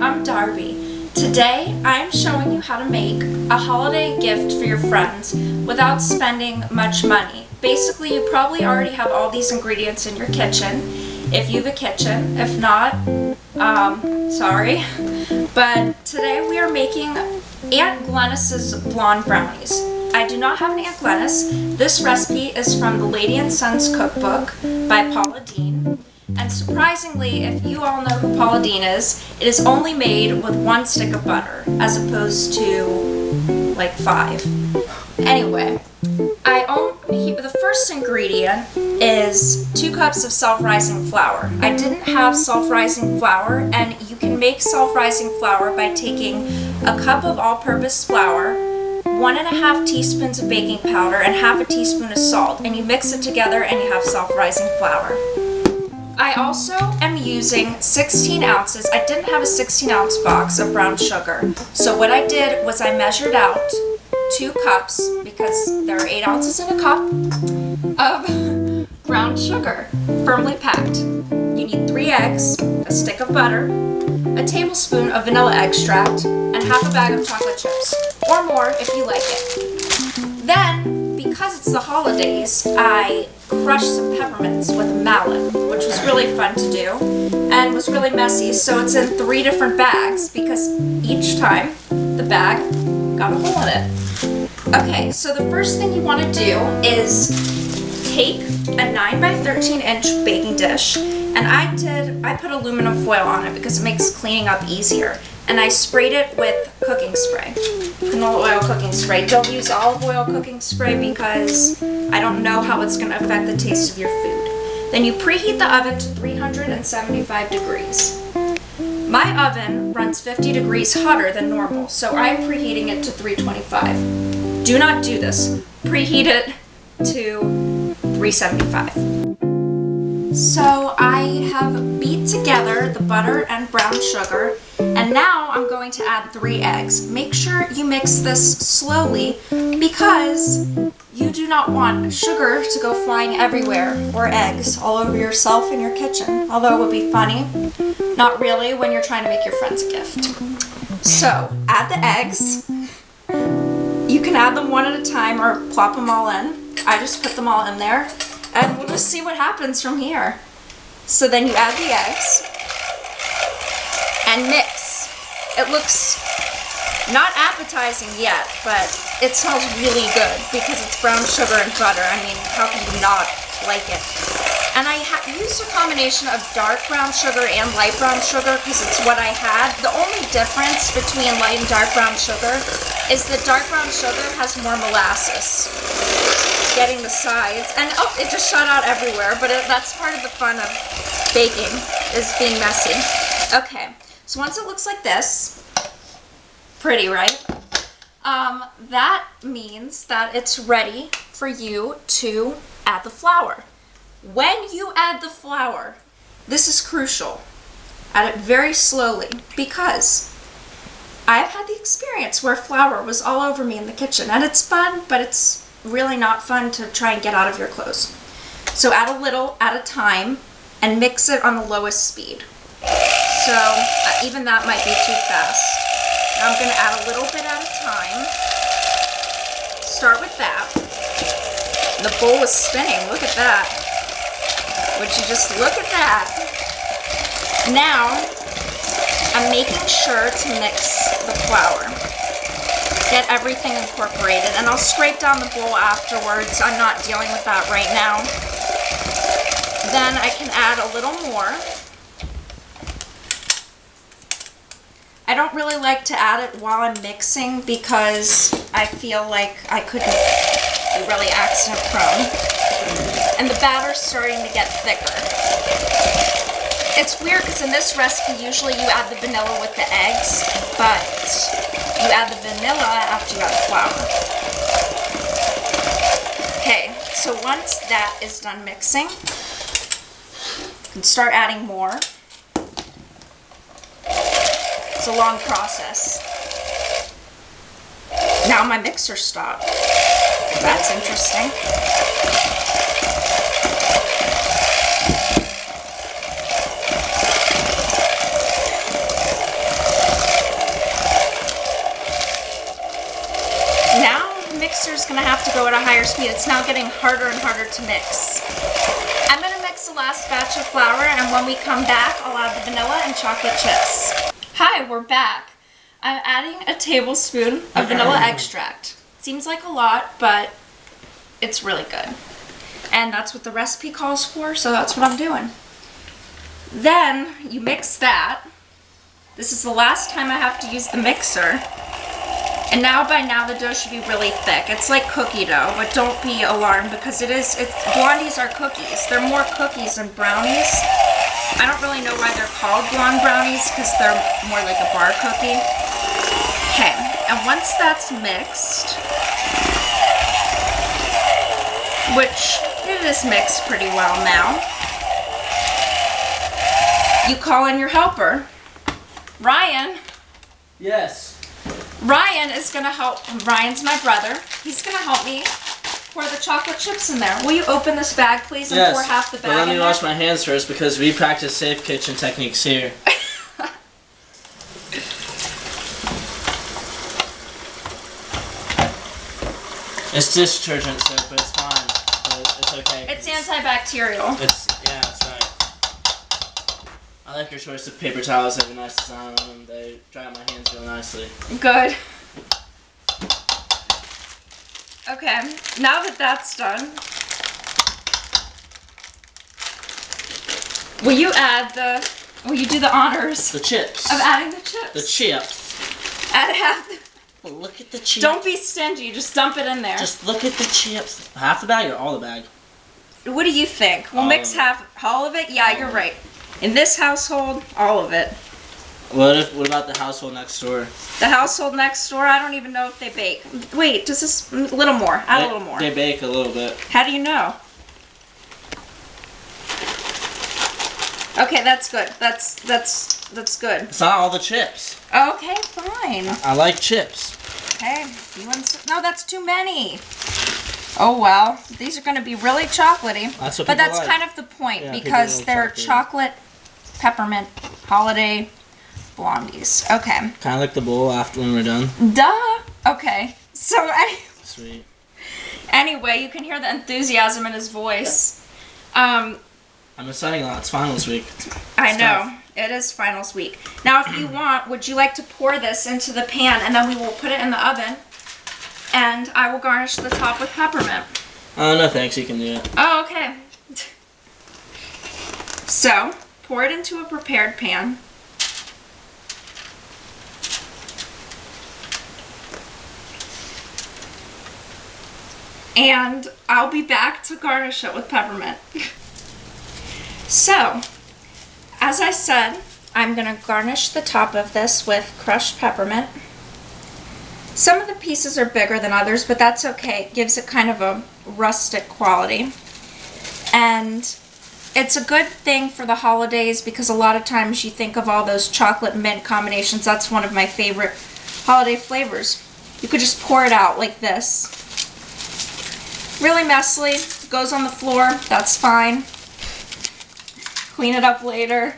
I'm Darby. Today I'm showing you how to make a holiday gift for your friends without spending much money. Basically, you probably already have all these ingredients in your kitchen, if you have a kitchen. If not, sorry. But today we are making Aunt Glennis's blonde brownies. I do not have an Aunt Glennis. This recipe is from the Lady and Sons Cookbook by Paula, Deen. And surprisingly, if you all know who Paula Deen is, it is only made with 1 stick of butter, as opposed to like 5. Anyway, the first ingredient is 2 cups of self-rising flour. I didn't have self-rising flour, and you can make self-rising flour by taking a cup of all-purpose flour, 1½ teaspoons of baking powder, and ½ teaspoon of salt, and you mix it together and you have self-rising flour. I also am using 16 ounces. I didn't have a 16-ounce box of brown sugar. So what I did was I measured out 2 cups, because there are 8 ounces in a cup, of brown sugar, firmly packed. You need 3 eggs, a stick of butter, a tablespoon of vanilla extract, and ½ a bag of chocolate chips, or more if you like it. Then, because it's the holidays, I crushed some peppermints with a mallet, which was really fun to do and was really messy, so it's in 3 different bags because each time the bag got a hole in it. Okay, so the first thing you want to do is take a 9 by 13 inch baking dish, and I put aluminum foil on it because it makes cleaning up easier, and I sprayed it with cooking spray, canola oil cooking spray. Don't use olive oil cooking spray because I don't know how it's going to affect the taste of your food. Then you preheat the oven to 375 degrees. My oven runs 50 degrees hotter than normal, so I'm preheating it to 325. Do not do this. Preheat it to 375. So I have beat together the butter and brown sugar, and now I'm going to add 3 eggs. Make sure you mix this slowly because you do not want sugar to go flying everywhere, or eggs all over yourself in your kitchen, although it would be funny. Not really when you're trying to make your friends a gift. So add the eggs. You can add them one at a time or plop them all in. I just put them all in there, and we'll just see what happens from here. So then you add the eggs and mix. It looks not appetizing yet, but it smells really good because it's brown sugar and butter. I mean, how can you not like it? And I used a combination of dark brown sugar and light brown sugar because it's what I had. The only difference between light and dark brown sugar is that dark brown sugar has more molasses getting the sides, and oh, it just shot out everywhere, but that's part of the fun of baking, is being messy. Okay, so once it looks like this, pretty, right? That means that it's ready for you to add the flour. When you add the flour, this is crucial. Add it very slowly, because I've had the experience where flour was all over me in the kitchen, and it's fun, but it's really not fun to try and get out of your clothes. So add a little at a time and mix it on the lowest speed. So even that might be too fast. Now I'm going to add a little bit at a time. Start with that. The bowl is spinning. Look at that. Would you just look at that? Now I'm making sure to mix the flour. Get everything incorporated, and I'll scrape down the bowl afterwards. I'm not dealing with that right now. Then I can add a little more. I don't really like to add it while I'm mixing because I feel like I could be really accident prone. And the batter's starting to get thicker. It's weird because in this recipe usually you add the vanilla with the eggs, but you add the vanilla after you add the flour. Okay, so once that is done mixing, you can start adding more. It's a long process. Now my mixer stopped. That's interesting. gonna have to go at a higher speed. It's now getting harder and harder to mix. I'm gonna mix the last batch of flour, and when we come back, I'll add the vanilla and chocolate chips. Hi, we're back. I'm adding a tablespoon of vanilla extract. Seems like a lot, but it's really good. And that's what the recipe calls for, so that's what I'm doing. Then you mix that. This is the last time I have to use the mixer. And by now the dough should be really thick. It's like cookie dough, but don't be alarmed because Blondies are cookies. They're more cookies than brownies. I don't really know why they're called blonde brownies because they're more like a bar cookie. Okay, and once that's mixed, which it is mixed pretty well now, you call in your helper. Ryan. Yes. Ryan is going to help. Ryan's my brother. He's going to help me pour the chocolate chips in there. Will you open this bag, please, and pour half the bag in there? But let me wash my hands first because we practice safe kitchen techniques here. It's dish detergent soap, but it's fine. But it's okay. It's antibacterial. Yeah, that's right. I like your choice of paper towels. They have a nice design on them. They dry out my hands real nicely. Good. Okay, now that that's done, will you do the honors? The chips. Of adding the chips. The chips. Add half the... Well, look at the chips. Don't be stingy, just dump it in there. Just look at the chips. Half the bag or all the bag? What do you think? We'll mix all of it? Yeah, you're right. In this household, all of it. What about the household next door? The household next door, I don't even know if they bake. Wait, does this... A little more. Add a little more. They bake a little bit. How do you know? Okay, that's good. That's good. It's not all the chips. Okay, fine. I like chips. Okay, no, that's too many. Oh well, these are going to be really chocolatey. That's what but that's like. Kind of the point, Yeah, because they're chocolate peppermint holiday blondies. Okay. Kind of like the bowl after when we're done. Duh. Okay. So Sweet. Anyway, you can hear the enthusiasm in his voice. I'm excited a lot. It's finals week. I know. It is finals week. Now, if you want, would you like to pour this into the pan, and then we will put it in the oven, and I will garnish the top with peppermint. Oh, no thanks. You can do it. Oh, okay. So, pour it into a prepared pan. And I'll be back to garnish it with peppermint. So, as I said, I'm going to garnish the top of this with crushed peppermint. Some of the pieces are bigger than others, but that's okay. It gives it kind of a rustic quality. And it's a good thing for the holidays because a lot of times you think of all those chocolate mint combinations. That's one of my favorite holiday flavors. You could just pour it out like this. Really messily, goes on the floor, that's fine. Clean it up later.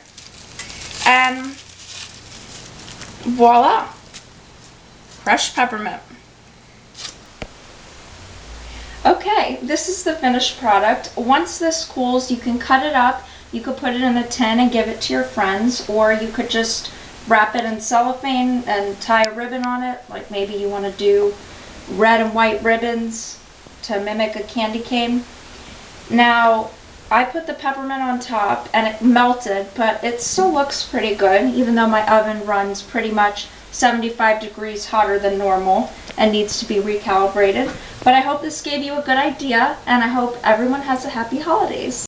And voila, crushed peppermint. Okay, this is the finished product. Once this cools, you can cut it up. You could put it in a tin and give it to your friends, or you could just wrap it in cellophane and tie a ribbon on it. Like maybe you want to do red and white ribbons to mimic a candy cane. Now, I put the peppermint on top and it melted, but it still looks pretty good, even though my oven runs pretty much 75 degrees hotter than normal and needs to be recalibrated. But I hope this gave you a good idea, and I hope everyone has a happy holidays.